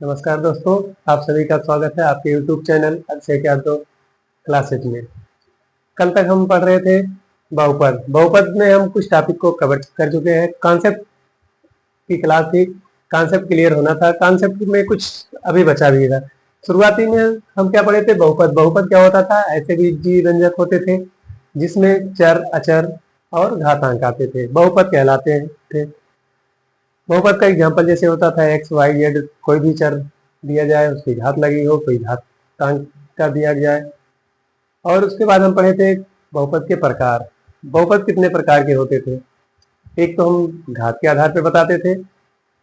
नमस्कार दोस्तों, आप सभी का स्वागत है आपके YouTube चैनल अक्षय के यादव क्लासेज में। कल तक हम पढ़ रहे थे बहुपद। बहुपद में हम कुछ टॉपिक को कवर कर चुके हैं। कॉन्सेप्ट की क्लास थी, कॉन्सेप्ट क्लियर होना था। कॉन्सेप्ट में कुछ अभी बचा भी था। शुरुआती में हम क्या पढ़े थे? बहुपद। बहुपद क्या होता था? ऐसे भी जी व्यंजक होते थे जिसमें चर, अचर और घातांक आते थे, बहुपद कहलाते थे। बहुपद का एग्जाम्पल जैसे होता था एक्स वाई जेड, कोई भी चर दिया जाए उसकी घात लगी हो, कोई घातांक का दिया जाए। और उसके बाद हम पढ़े थे बहुपद के प्रकार। बहुपद कितने प्रकार के होते थे? एक तो हम घात के आधार पर बताते थे,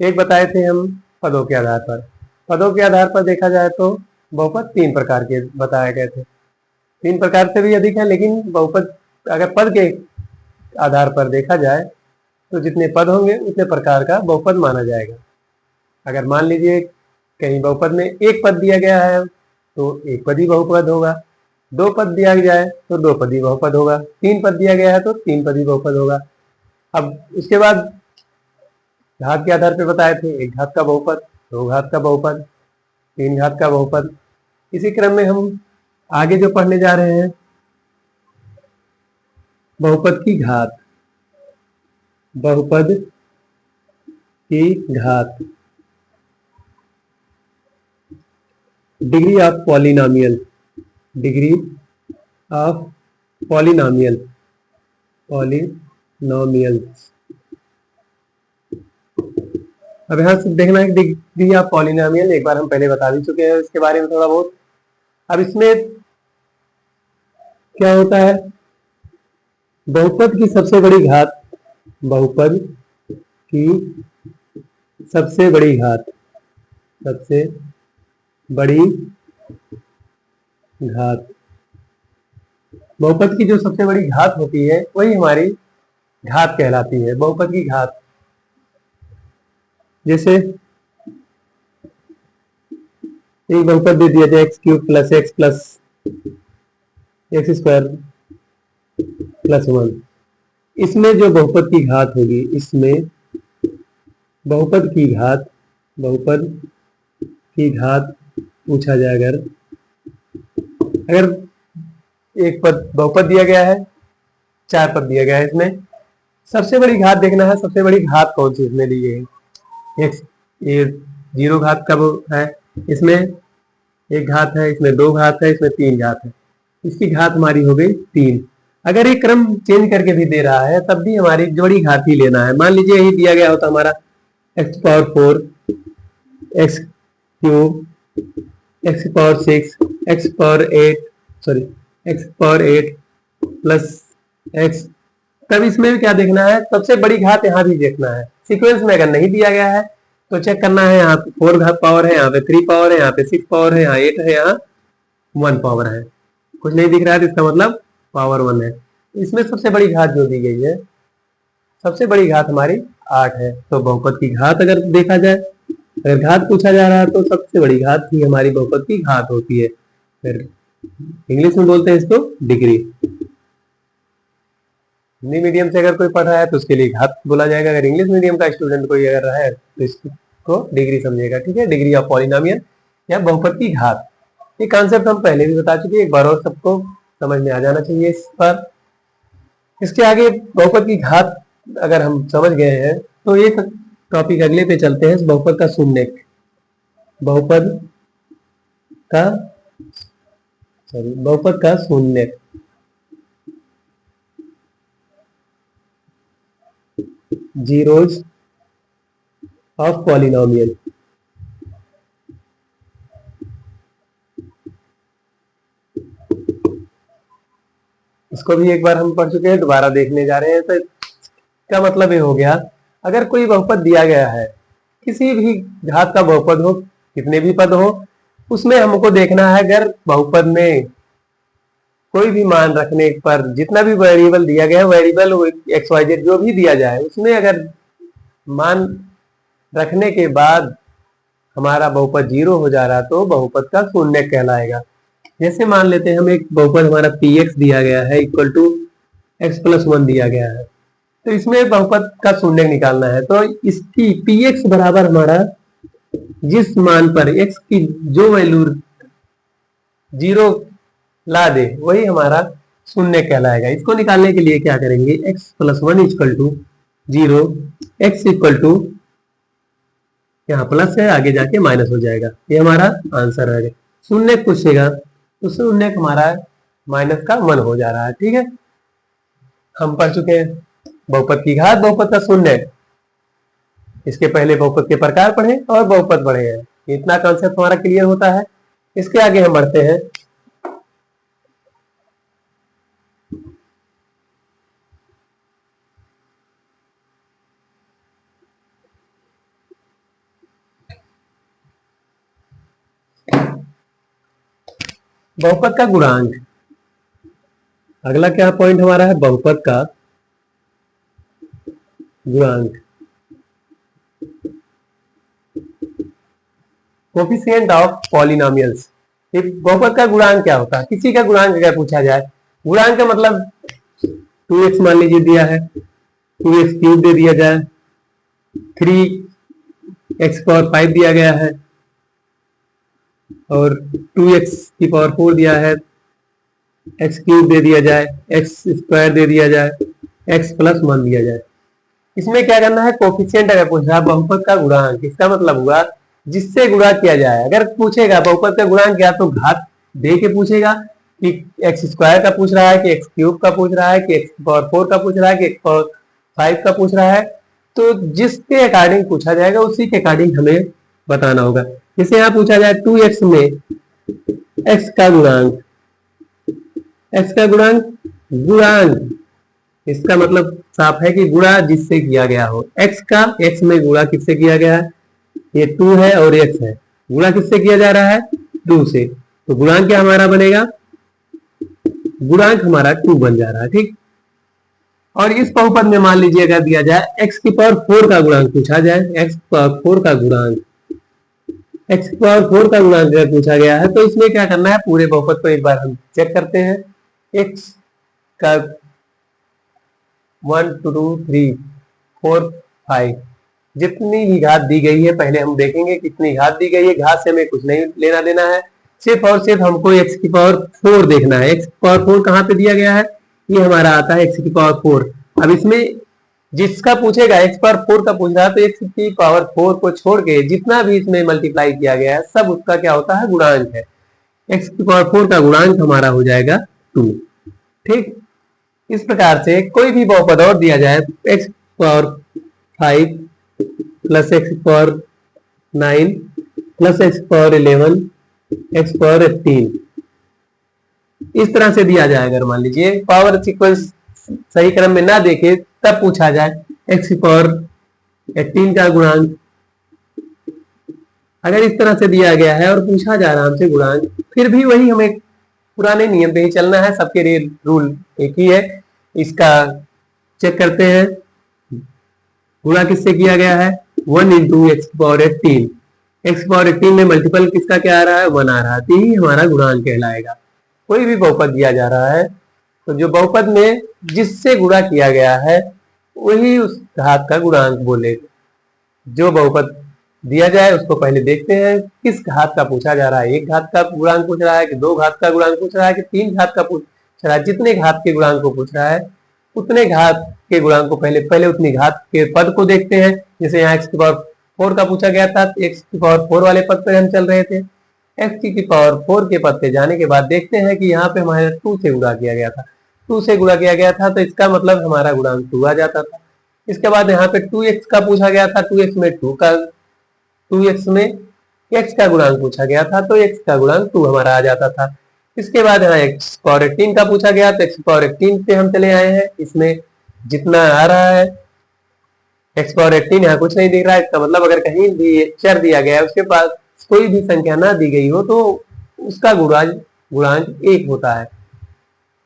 एक बताए थे हम पदों के आधार पर। पदों के आधार पर देखा जाए तो बहुपद 3 प्रकार के बताए गए थे। 3 प्रकार से भी अधिक है, लेकिन बहुपद अगर पद के आधार पर देखा जाए तो जितने पद होंगे उतने प्रकार का बहुपद माना जाएगा। अगर मान लीजिए कहीं बहुपद में एक पद दिया गया है तो एक पदी बहुपद होगा, 2 पद दिया जाए तो 2 पदी बहुपद होगा, 3 पद दिया गया है तो 3 पदी बहुपद होगा। अब उसके बाद घात के आधार पर बताए थे, एक घात का बहुपद, 2 घात का बहुपद, 3 घात का बहुपद। इसी क्रम में हम आगे जो पढ़ने जा रहे हैं बहुपद की घात। बहुपद की घात, degree of polynomial, degree of polynomial, polynomials. अब यहां से देखना है डिग्री ऑफ पॉलिनोमियल एक बार हम पहले बता भी चुके हैं इसके बारे में थोड़ा बहुत। अब इसमें क्या होता है? बहुपद की सबसे बड़ी घात, बहुपद की सबसे बड़ी घात, सबसे बड़ी घात, बहुपद की जो सबसे बड़ी घात होती है वही हमारी घात कहलाती है। बहुपद की घात जैसे एक बहुपद दे दिया जाए x³ plus x plus x² plus 1, इसमें जो बहुपद की घात होगी, इसमें बहुपद की घात, बहुपद की घात पूछा जाए अगर एक पद बहुपद दिया गया है, 4 पद दिया गया है, इसमें सबसे बड़ी घात देखना है। सबसे बड़ी घात कौन सी इसमें दी गई है? x, ये 0 घात का है, इसमें 1 घात है, इसमें 2 घात है, इसमें 3 घात है। इसकी घात हमारी हो गई 3। अगर ये क्रम चेंज करके भी दे रहा है तब भी हमारी जोड़ी घात ही लेना है। मान लीजिए यही दिया गया होता हमारा x⁴, x³ x⁴, x⁴ plus x। तब इसमें क्या देखना है? सबसे बड़ी घात यहाँ भी देखना है। सीक्वेंस में अगर नहीं दिया गया है तो चेक करना है, यहाँ पे 4 घात पावर है, यहाँ पे 3 पावर है, यहाँ पे 6 पावर है, यहाँ 8 है, यहाँ 1 पावर है। कुछ नहीं दिख रहा है तो इसका मतलब पावर 1 है। इसमें सबसे बड़ी घात जो दी गई है, सबसे बड़ी घात हमारी 8 है। तो बहुपद की घात अगर देखा जाए, अगर घात पूछा जा रहा है तो सबसे बड़ी घात ही हमारी बहुपद की घात होती है। फिर इंग्लिश में बोलते हैं इसको डिग्री। हिंदी मीडियम से अगर कोई पढ़ रहा है तो उसके लिए घात बोला जाएगा। अगर इंग्लिश मीडियम का स्टूडेंट कोई अगर रहा है तो इसको डिग्री समझेगा। ठीक है, डिग्री ऑफ पॉलिनोमियल या बहुपद की घात। ये कॉन्सेप्ट हम पहले भी बता चुके हैं, एक बार और सबको समझ में आ जाना चाहिए इस पर। इसके आगे बहुपद की घात अगर हम समझ गए हैं तो एक टॉपिक अगले पे चलते हैं, बहुपद का शून्यक। बहुपद का बहुपद का शून्यक, जीरोज ऑफ पॉलिनोमियल। इसको भी एक बार हम पढ़ चुके हैं, दोबारा देखने जा रहे हैं। तो इसका मतलब ये हो गया, अगर कोई बहुपद दिया गया है, किसी भी घात का बहुपद हो, कितने भी पद हो, उसमें हमको देखना है अगर बहुपद में कोई भी मान रखने पर जितना भी वेरिएबल दिया गया है, वेरिएबल XYZ जो भी दिया जाए, उसमें अगर मान रखने के बाद हमारा बहुपद 0 हो जा रहा तो बहुपद का शून्यक कहलाएगा। जैसे मान लेते हैं हम एक बहुपद हमारा px दिया गया है इक्वल टू x+1 दिया गया है, तो इसमें बहुपद का शून्यक निकालना है। तो इसकी px बराबर हमारा जिस मान पर x की जो वैल्यू 0 ला दे वही हमारा शून्य कहलाएगा। इसको निकालने के लिए क्या करेंगे, x plus 1 equal to 0, x equal to, यहाँ प्लस है आगे जाके माइनस हो जाएगा, ये हमारा आंसर है। शून्य पूछेगा तो शून्य हमारा माइनस का 1 हो जा रहा है। ठीक है, हम पढ़ चुके हैं बहुपद की घात, बहुपद का शून्य, इसके पहले बहुपद के प्रकार पढ़े और बहुपद पढ़े हैं, इतना कॉन्सेप्ट हमारा क्लियर होता है। इसके आगे हम बढ़ते हैं। बहुपद का गुणांक, अगला क्या पॉइंट हमारा है, बहुपद का गुणांक। Coefficient of polynomials. बहुपद का गुणांक क्या होता है, किसी का गुणांक अगर पूछा जाए, गुणांक का मतलब 2x मान लीजिए दिया है, 2x क्यूब दे दिया जाए, 3x पावर 5 दिया गया है और 2x की पावर 4 दिया है, x क्यूब दे दिया जाए, x स्क्वायर दे दिया जाए, x प्लस 1 दिया जाए। इसमें क्या करना है, कोफिशिएंट अगर पूछ रहा है बहुपद का गुणांक, इसका मतलब हुआ जिससे गुणा किया जाए। अगर पूछेगा बहुपद का गुणांक क्या, तो घात दे के पूछेगा कि एक्स स्क्वायर का पूछ रहा है कि एक्स क्यूब का पूछ रहा है कि एक्स पावर 4 का पूछ रहा है कि एक्स पावर 5 का पूछ रहा है, तो जिसके अकॉर्डिंग पूछा जाएगा उसी के अकॉर्डिंग हमें बताना होगा। जैसे यहाँ पूछा जाए 2x में x का गुणांक, x का गुणांक, गुणांक इसका मतलब साफ है कि गुणा जिससे किया गया हो। x का x में गुणा किससे किया गया है, ये 2 है और x है, गुणा किससे किया जा रहा है, 2 से, तो गुणांक क्या हमारा बनेगा, गुणांक हमारा 2 बन जा रहा है। ठीक, और इस बहुपद में मान लीजिए अगर दिया जाए x की पावर 4 का गुणांक पूछा जाए, x पावर 4 का गुणांक, x पावर 4 का गुणांक अगर पूछा गया है, तो इसमें क्या करना है, पूरे बहुपद को एक बार हम चेक करते हैं। x का 1 2 3 4 5 जितनी भी घात दी गई है, पहले हम देखेंगे कितनी घात दी गई है, घात से हमें कुछ नहीं लेना देना है, सिर्फ और सिर्फ हमको x की पावर 4 देखना है। x पावर 4 कहाँ पे दिया गया है, ये हमारा आता है x की पावर 4। अब इसमें जिसका पूछेगा x पावर 4 का पूछ रहा है, तो x की पावर 4 को छोड़ के जितना भी इसमें मल्टीप्लाई किया गया है सब उसका क्या होता है, गुणांक है। x की पावर 4 का गुणांक हमारा हो जाएगा 2। ठीक, इस प्रकार से कोई भी बहुपद और दिया जाए, x power 5 plus x power 9 plus x power 11 x power 18, इस तरह से दिया जाए। अगर मान लीजिए पावर सीक्वेंस सही क्रम में ना देखे तब पूछा जाए एक्स की पावर 18 का गुणांक, अगर इस तरह से दिया गया है और पूछा जा रहा है हमसे गुणांक, फिर भी वही हमें पुराने नियम पे ही चलना है, सबके लिए रूल एक ही है। इसका चेक करते हैं, गुणा किससे किया गया है, 1 into x power 18, x power 18 में मल्टीपल किसका क्या आ रहा है, 1 आ रहा है, तो ही हमारा गुणांक कहलाएगा। कोई भी बहुपद दिया जा रहा है तो जो बहुपद में जिससे गुणा किया गया है वही उस घात का गुणांक बोलेगा। जो बहुपद दिया जाए उसको पहले देखते हैं किस घात का पूछा जा रहा है, एक घात का गुणांक पूछ रहा है कि दो घात का गुणांक पूछ रहा है कि तीन घात का पूछ रहा है। जितने घात के गुणांक को पूछ रहा है उतने घात के गुणांक को पहले उतनी घात के पद को देखते हैं। जैसे यहाँ एक्स की पावर 4 का पूछा गया था, एक्स की पावर 4 वाले पद पर हम चल रहे थे। एक्स की पावर 4 के पद पे जाने के बाद देखते हैं कि यहाँ पे हमारे 2 से गुणा किया गया था, 2 से गुणा किया गया था, तो इसका मतलब हमारा गुणांक 2 आ जाता था। इसके बाद यहाँ पे 2x का पूछा गया था, 2x में 2x में x का गुणांक पूछा गया था, तो x का गुणांक 2 हमारा आ जाता था। इसके बाद यहाँ x पावर 18 का पूछा गया, तो x पावर 18 पे हम चले आए हैं। इसमें जितना आ रहा है x पावर 18 यहाँ कुछ नहीं दिख रहा है, इसका मतलब अगर कहीं भी चर दिया गया है उसके पास कोई भी संख्या ना दी गई हो तो उसका गुणांक 1 होता है।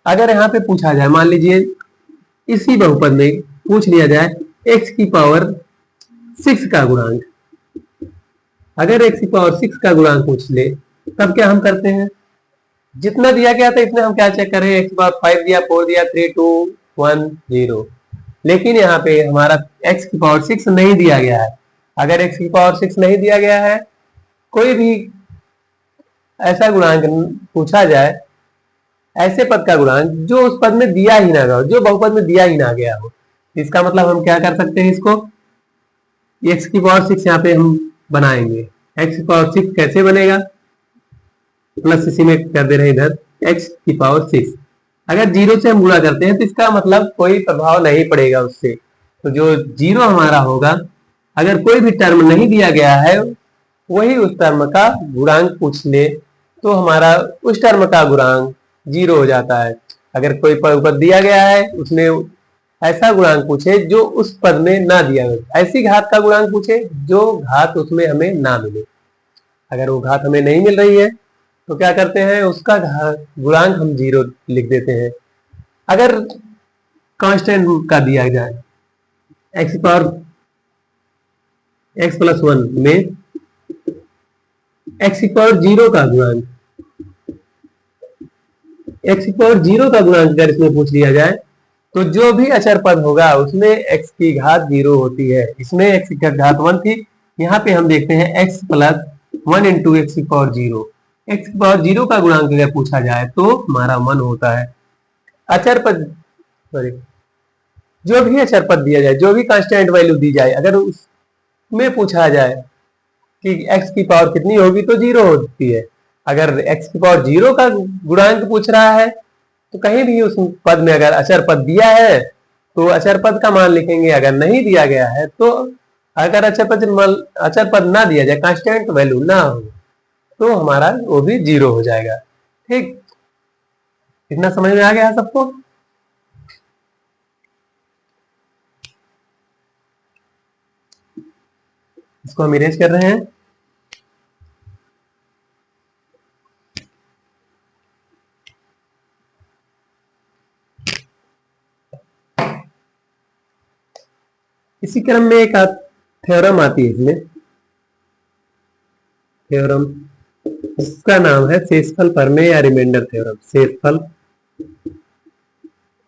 अगर यहाँ पे पूछा जाए, मान लीजिए इसी बहुपद में पूछ लिया जाए x की पावर 6 का गुणांक, अगर x की पावर 6 का गुणांक पूछ ले तब क्या हम करते हैं, जितना दिया गया था इतने हम क्या चेक करें, x पावर 5 दिया, 4 दिया, 3 2 1 0, लेकिन यहाँ पे हमारा x की पावर 6 नहीं दिया गया है। अगर x की पावर 6 नहीं दिया गया है कोई भी ऐसा गुणांक पूछा जाए, ऐसे पद का गुणांक जो उस पद में दिया ही ना गया हो, जो बहुपद में दिया ही ना गया हो, इसका मतलब हम क्या कर सकते हैं, इसको x की पावर 6 यहाँ पे हम बनाएंगे। x की पावर 6 कैसे बनेगा, प्लस इसी में कर दे रहे इधर x की पावर 6। अगर जीरो से हम गुणा करते हैं तो इसका मतलब कोई प्रभाव नहीं पड़ेगा उससे, तो जो जीरो हमारा होगा, अगर कोई भी टर्म नहीं दिया गया है वही उस टर्म का गुणांक पूछ ले तो हमारा उस टर्म का गुणांक जीरो हो जाता है। अगर कोई पद दिया गया है उसने ऐसा गुणांक पूछे जो उस पद में ना दिया गया, ऐसी घात का गुणांक पूछे जो घात उसमें हमें ना मिले। अगर वो घात हमें नहीं मिल रही है तो क्या करते हैं, उसका गुणांक हम जीरो लिख देते हैं। अगर कांस्टेंट का दिया जाए एक्स पावर x प्लस 1 में x की पावर जीरो का गुणांक, x की पावर जीरो का गुणांक अगर इसमें पूछ लिया जाए तो जो भी अचर पद होगा उसमें x की घात जीरो होती है। इसमें x की घात 1 थी, यहाँ पे हम देखते हैं x प्लस 1 इंटू एक्स की पावर जीरो। एक्स की पावर जीरो का गुणांक अगर पूछा जाए तो हमारा 1 होता है। अचर पद, सॉरी, जो भी अचर पद दिया जाए, जो भी कांस्टेंट वैल्यू दी जाए, अगर उसमें पूछा जाए कि x की पावर कितनी होगी तो जीरो होती है। अगर x की पावर जीरो का गुणांक पूछ रहा है तो कहीं भी उस पद में अगर अचर पद दिया है तो अचर पद का मान लिखेंगे, अगर नहीं दिया गया है तो अगर अचर पद ना दिया जाए, कांस्टेंट वैल्यू ना हो, तो हमारा वो भी जीरो हो जाएगा। ठीक, इतना समझ में आ गया सबको? इसको हम इरेज कर रहे हैं। इसी क्रम में एक थ्योरम आती है इसमें, थ्योरम इसका नाम है शेषफल प्रमेय या रिमाइंडर थ्योरम। शेषफल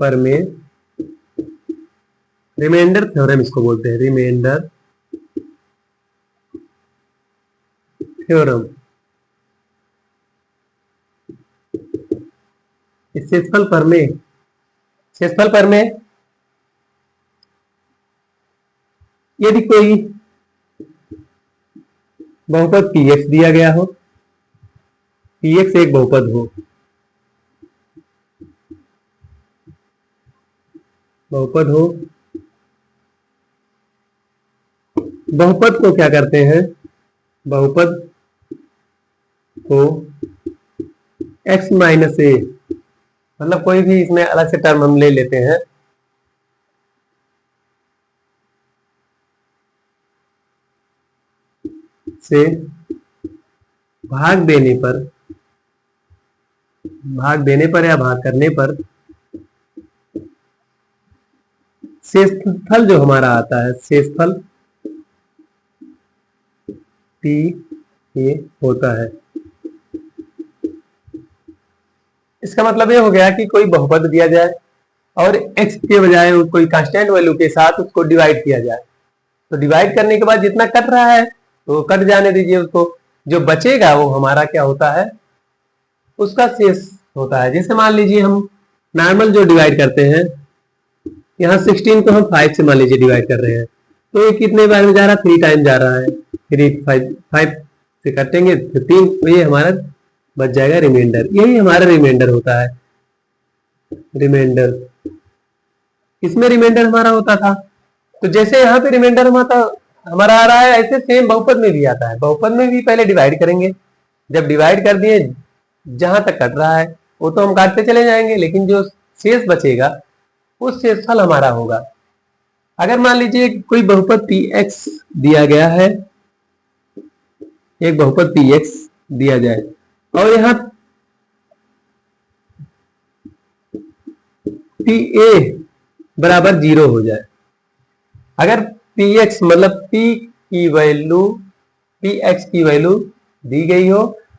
प्रमेय, रिमाइंडर थ्योरम इसको बोलते हैं, रिमाइंडर थ्योरम। शेषफल प्रमेय, शेषफल प्रमेय, यदि कोई बहुपद px दिया गया हो, px एक बहुपद हो, बहुपद हो, बहुपद को क्या करते हैं, बहुपद को x माइनस ए, मतलब कोई भी इसमें अलग से टर्म हम ले लेते हैं, से भाग देने पर, भाग देने पर या भाग करने पर शेषफल जो हमारा आता है, शेषफल टी ये होता है। इसका मतलब ये हो गया कि कोई बहुपद दिया जाए और x के बजाय कोई कांस्टेंट वैल्यू के साथ उसको डिवाइड किया जाए, तो डिवाइड करने के बाद जितना कट रहा है तो कट जाने दीजिए उसको, जो बचेगा वो हमारा क्या होता है, उसका शेष होता है। जैसे मान लीजिए हम नॉर्मल जो डिवाइड करते हैं, यहाँ 16 को हम 5 से मान लीजिए डिवाइड कर रहे हैं, तो ये कितने बार में जा रहा है, 3 टाइम जा रहा है, 3 5 से काटेंगे तो 3, तो ये हमारा बच जाएगा रिमाइंडर। यही हमारा रिमाइंडर होता है, रिमाइंडर। इसमें रिमाइंडर हमारा होता था, तो जैसे यहाँ पे रिमाइंडर हमारा आ रहा है, ऐसे सेम बहुपद में भी आता है। बहुपद में भी पहले डिवाइड करेंगे, जब डिवाइड कर दिए जहां तक कट रहा है वो तो हम काटते चले जाएंगे, लेकिन जो शेष बचेगा वो शेषफल हमारा होगा। अगर मान लीजिए कोई बहुपद px दिया गया है, एक बहुपद px दिया जाए और यहाँ pa बराबर 0 हो जाए, अगर px मतलब p की वैल्यू, px की वैल्यू दी गई हो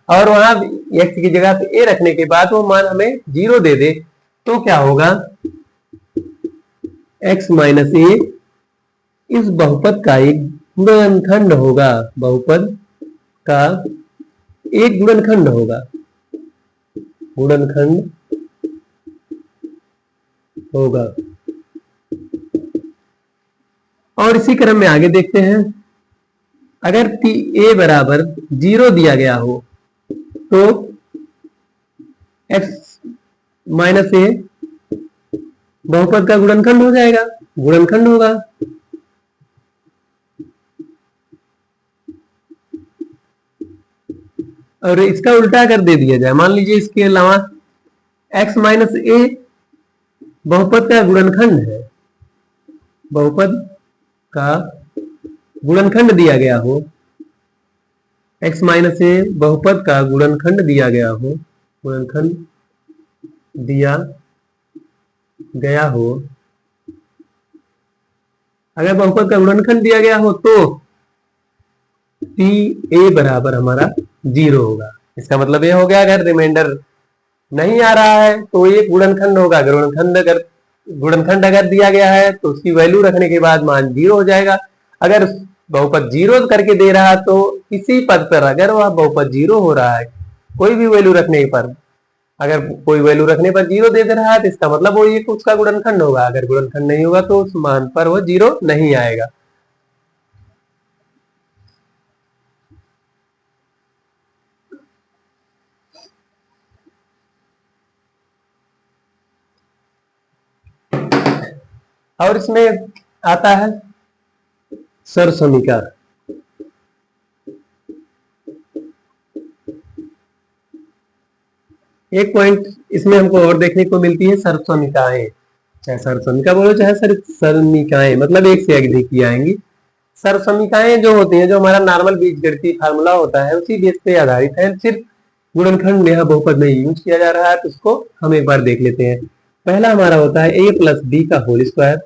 और वहां x की जगह पे a रखने के बाद वो मान हमें 0 दे दे, तो क्या होगा, x माइनस ए इस बहुपद का एक गुणनखंड होगा, बहुपद का एक गुणनखंड होगा, गुणनखंड होगा। और इसी क्रम में आगे देखते हैं, अगर a बराबर 0 दिया गया हो तो x माइनस a बहुपद का गुणनखंड हो जाएगा, गुणनखंड होगा। और इसका उल्टा अगर दे दिया जाए, मान लीजिए इसके अलावा x माइनस a बहुपद का गुणनखंड है, बहुपद का गुणनखंड दिया गया हो, x माइनस a बहुपद का गुणनखंड दिया गया हो, गुणनखंड दिया गया हो, अगर बहुपद का गुणनखंड दिया गया हो तो a बराबर हमारा 0 होगा। इसका मतलब ये हो गया, अगर रिमाइंडर नहीं आ रहा है तो ये गुणनखंड होगा। गुणनखंड अगर दिया गया है तो उसकी वैल्यू रखने के बाद मान 0 हो जाएगा। अगर बहुपद 0 करके दे रहा तो किसी पद पर अगर वह बहुपद 0 हो रहा है, कोई भी वैल्यू रखने पर, अगर कोई वैल्यू रखने पर 0 दे रहा है तो इसका मतलब वो ये उसका गुणनखंड होगा। अगर गुणनखंड नहीं होगा तो उस मान पर वो 0 नहीं आएगा। और इसमें आता है सरसमीका। एक पॉइंट इसमें हमको और देखने को मिलती है, सरसमीकाएं। चाहे सरसमीका बोलो चाहे सरसमीकाएं, मतलब एक से अधिक ही आएंगी। सरसमीकाएं जो होती हैं, जो हमारा नॉर्मल बीजगणितीय फार्मूला होता है उसी बेस पे आधारित है, सिर्फ गुणनखंड यह बहुपद में यूज किया जा रहा है। तो उसको हम एक बार देख लेते हैं। पहला हमारा होता है a प्लस बी का होल स्क्वायर,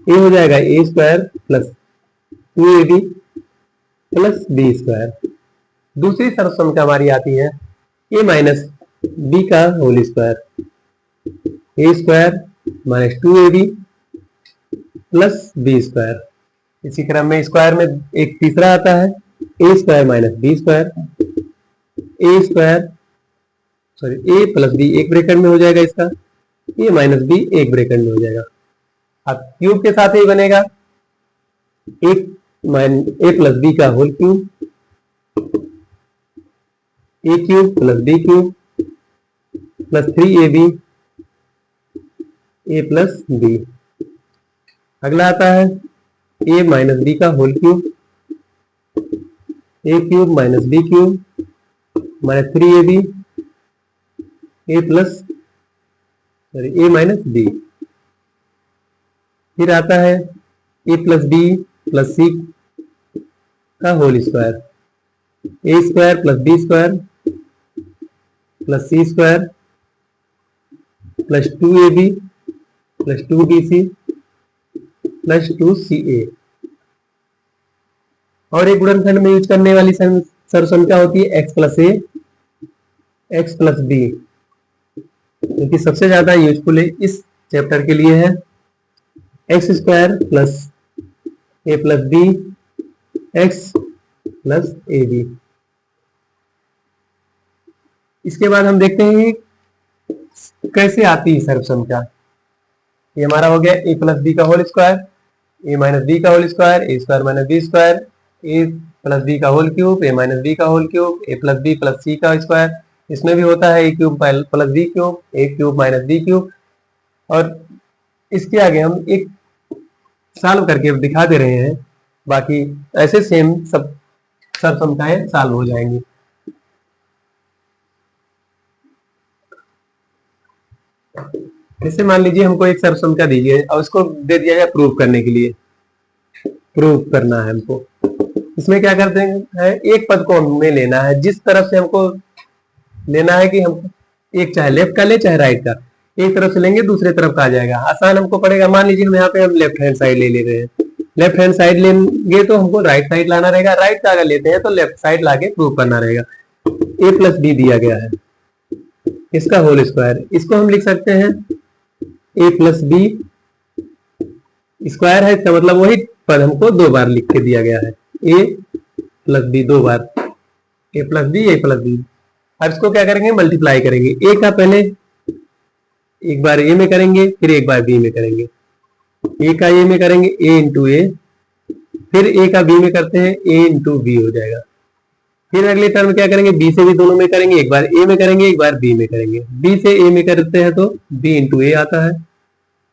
ये हो जाएगा a square plus 2ab plus B square. दूसरी सरसमीका हमारी आती है a माइनस बी का whole square, a square minus 2ab plus B square. इसी क्रम में स्क्वायर में एक तीसरा आता है a square minus B square, a square sorry a plus B एक ब्रैकेट में हो जाएगा, इसका a माइनस बी एक ब्रैकेट में हो जाएगा। अब क्यूब के साथ ही बनेगा a प्लस बी का whole cube, a cube plus B cube plus 3ab a plus B. अगला आता है a माइनस बी का whole cube, a cube minus B cube minus 3ab a plus sorry a minus B. फिर आता है a plus B plus C का whole square, a square plus B square plus C square plus 2ab plus 2bc plus 2ca। और एक गुणनखंड में use करने वाली सरसमीका होती है x plus a x plus B, क्योंकि सबसे ज्यादा यूजफुल है इस चैप्टर के लिए है X square plus A plus B X plus A B. इसके बाद हम देखते हैं कैसे आती है सरसमीका। ये हमारा हो गया ए प्लस बी का होल स्क्वायर, ए माइनस बी का होल स्क्वायर, ए स्क्वायर माइनस बी स्क्वायर, ए प्लस बी का होल क्यूब, ए माइनस बी का होल क्यूब, ए प्लस बी प्लस सी का स्क्वायर। इसमें भी होता है ए क्यूब प्लस बी क्यूब, ए क्यूब माइनस बी क्यूब। और इसके आगे हम एक सॉल्व करके दिखा दे रहे हैं, बाकी ऐसे सेम सब सरसमीकाएं सॉल्व हो जाएंगी। जैसे मान लीजिए हमको एक सरसमीका दीजिए और उसको दे दिया जाए प्रूव करने के लिए, प्रूव करना है हमको। इसमें क्या करते हैं, एक पद को हमें लेना है, जिस तरफ से हमको लेना है कि हम एक चाहे लेफ्ट का ले चाहे राइट का, एक तरफ से लेंगे दूसरे तरफ का आ जाएगा, आसान हमको पड़ेगा। मान लीजिए हम यहाँ पे हम लेफ्ट हैंड साइड ले रहे हैं, लेफ्ट हैंड साइड लेंगे तो हमको राइट साइड लाना रहेगा, राइट का अगर लेते हैं तो लेफ्ट साइड लाके प्रूव करना रहेगा। ए प्लस बी दिया गया है, इसका होल स्क्वायर, इसको हम लिख सकते हैं ए प्लस बी स्क्वायर है, इसका मतलब वही पद हमको दो बार लिख के दिया गया है, ए प्लस बी दो बार। ए प्लस बी, ए प्लस बी। अब इसको क्या करेंगे, मल्टीप्लाई करेंगे। ए का पहले एक बार ए में करेंगे, फिर एक बार बी में करेंगे। ए का ए में करेंगे, ए इंटू ए, फिर ए का बी में करते हैं, ए इंटू बी हो जाएगा। फिर अगले टर्म क्या करेंगे, बी से भी दोनों में करेंगे, एक बार ए में करेंगे, एक बार बी में करेंगे। बी से ए में करते हैं तो बी इंटू ए आता है,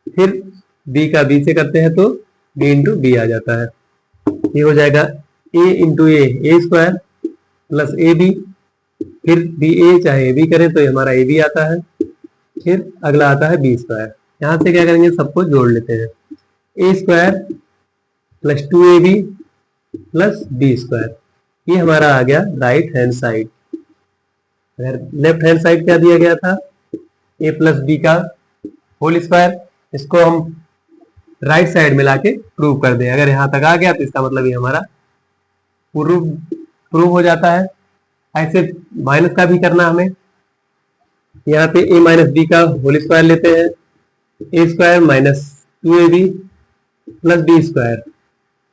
फिर बी का बी से करते हैं तो बी इंटू बी आ जाता है। ये हो जाएगा A into A square plus A B, फिर बी ए चाहे ए बी करें तो हमारा ए बी आता है, फिर अगला आता है बी स्क्वायर। यहां से क्या करेंगे, सबको जोड़ लेते हैं। A square plus 2ab plus B square, ये हमारा आ गया राइट हैंड साइड। अगर लेफ्ट हैंड साइड क्या दिया गया था, ए प्लस बी का होल स्क्वायर, इसको हम राइट साइड में लाके प्रूव कर दें। अगर यहां तक आ गया तो इसका मतलब ये हमारा प्रूव हो जाता है। ऐसे माइनस का भी करना हमें, यहाँ पे ए माइनस बी का होल स्क्वायर लेते हैं, A square minus 2ab plus B square.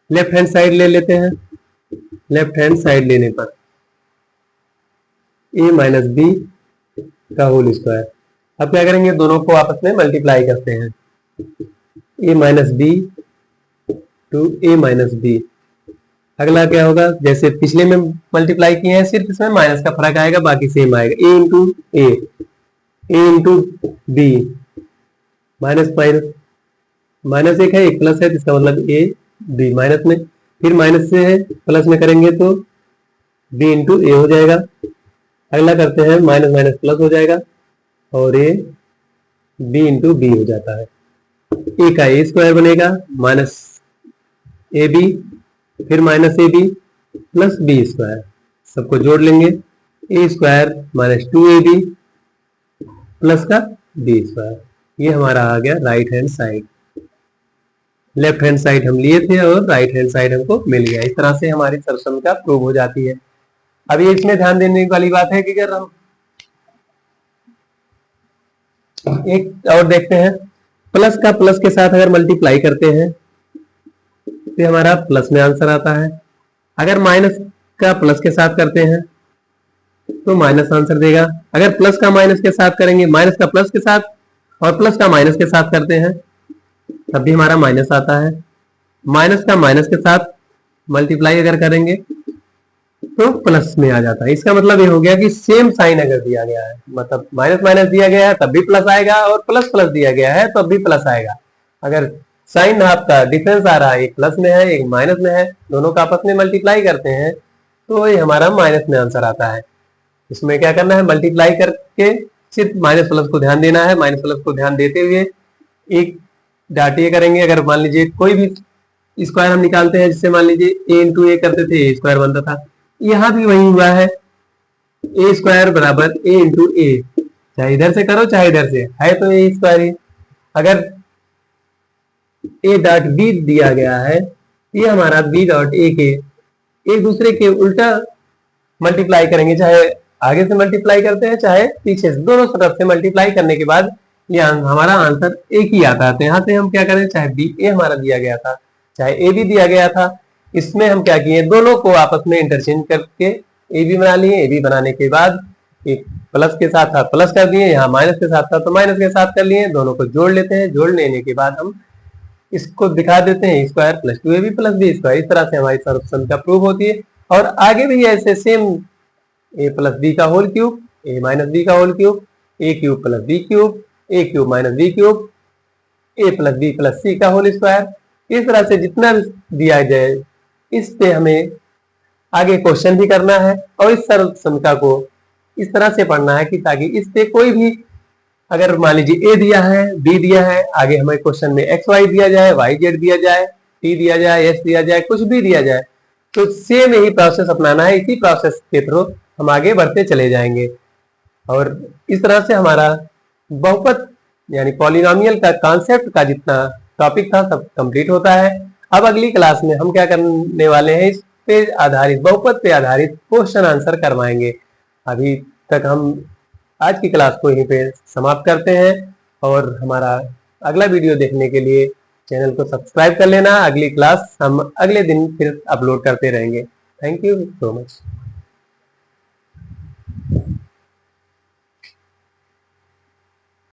Left hand side ले लेते हैं, लेफ्ट हैंड साइड लेने पर ए माइनस बी का होल स्क्वायर। अब क्या करेंगे, दोनों को आपस में मल्टीप्लाई करते हैं। A minus B to A minus B. अगला क्या होगा, जैसे पिछले में मल्टीप्लाई किए हैं, सिर्फ इसमें माइनस का फर्क आएगा, बाकी सेम आएगा। A into A into B, minus minus minus एक है, एक प्लस है, इसका मतलब ए बी माइनस में, फिर माइनस से है प्लस में करेंगे तो बी इंटू ए हो जाएगा। अगला करते हैं, माइनस माइनस प्लस हो जाएगा और ए बी इंटू बी हो जाता है। ए का ए स्क्वायर बनेगा माइनस ए बी, फिर minus A B plus B square, सबको जोड़ लेंगे। ए स्क्वायर माइनस 2ab प्लस का बी स्क्वायर, ये हमारा आ गया right hand side. Left hand side हम लिए थे और राइट हैंड साइड हमको मिल गया। इस तरह से हमारी सर्वसम्मता प्रूव हो जाती है। अब ये इसमें ध्यान देने वाली बात है कि अगर हम एक और देखते हैं, प्लस का प्लस के साथ अगर मल्टीप्लाई करते हैं तो हमारा प्लस में आंसर आता है। अगर माइनस का प्लस के साथ करते हैं तो माइनस आंसर देगा। अगर प्लस का माइनस के साथ करेंगे, माइनस का प्लस के साथ और प्लस का माइनस के साथ करते हैं तब भी हमारा माइनस आता है। माइनस का माइनस के साथ मल्टीप्लाई अगर करेंगे तो प्लस में आ जाता है। इसका मतलब ये हो गया कि सेम साइन अगर दिया गया है, मतलब माइनस माइनस दिया गया है तब भी प्लस आएगा और प्लस प्लस दिया गया है तब भी प्लस आएगा। अगर साइन आपका डिफरेंस आ रहा है, एक प्लस में है एक माइनस में है, दोनों का आपस में मल्टीप्लाई करते हैं तो ये हमारा माइनस में आंसर आता है। इसमें क्या करना है, मल्टीप्लाई करके सिर्फ माइनस प्लस को ध्यान देना है। माइनस प्लस को ध्यान देते हुए एक डाट ये करेंगे। अगर मान लीजिए कोई भी स्क्वायर हम निकालते हैं, जिससे मान लीजिए ए इंटू ए करते थे, ए स्क्वायर बनता था, यहाँ भी वही हुआ है, ए स्क्वायर बराबर ए इंटू ए, चाहे इधर से करो चाहे इधर से, है तो ए स्क्वायर ही। अगर ए डॉट बी दिया गया है, ये हमारा बी डॉट ए के एक दूसरे के उल्टा मल्टीप्लाई करेंगे, चाहे आगे से मल्टीप्लाई करते हैं चाहे पीछे से, दोनों तरफ से मल्टीप्लाई करने के बाद ये हमारा आंसर एक ही आता है। तो यहाँ से हम क्या करें, चाहे बी ए हमारा दिया गया था चाहे ए बी दिया गया था, इसमें हम क्या किए, दोनों को आपस में इंटरचेंज करके ए बी बना लिए। ए बी बनाने के बाद एक प्लस के साथ था प्लस कर दिए, यहाँ माइनस के साथ था तो माइनस के साथ कर लिए। दोनों को जोड़ लेते हैं, जोड़ लेने के बाद हम इसको दिखा देते हैं square plus 2ab plus B square. इस तरह से हमारी सर्वसम्मता प्रूव होती है। और आगे भी ऐसे सेम ए प्लस बी का होल क्यूब, ए माइनस बी का होल क्यूब, ए क्यूब प्लस बी क्यूब, ए क्यूब माइनस बी क्यूब, ए प्लस बी प्लस सी का होल स्क्वायर। इस तरह से जितना दिया जाए इस पे हमें आगे क्वेश्चन भी करना है और इस सर्वसम्मता को इस तरह से पढ़ना है कि ताकि इस पे कोई भी, अगर मान लीजिए ए दिया है बी दिया है, आगे हमें क्वेश्चन में एक्स वाई दिया जाए, वाई जेड दिया जाए, टी दिया जाए, एस दिया जाए, कुछ भी दिया जाए तो सेम यही प्रोसेस अपनाना है। इसी प्रोसेस के थ्रू हम आगे बढ़ते चले जाएंगे और इस तरह से हमारा बहुपद यानी पॉलिनोमियल का कॉन्सेप्ट का जितना टॉपिक था सब कंप्लीट होता है। अब अगली क्लास में हम क्या करने वाले हैं, इस पे आधारित बहुपद पे आधारित क्वेश्चन आंसर करवाएंगे। अभी तक हम आज की क्लास को यहीं पे समाप्त करते हैं और हमारा अगला वीडियो देखने के लिए चैनल को सब्सक्राइब कर लेना। अगली क्लास हम अगले दिन फिर अपलोड करते रहेंगे। Thank you so much.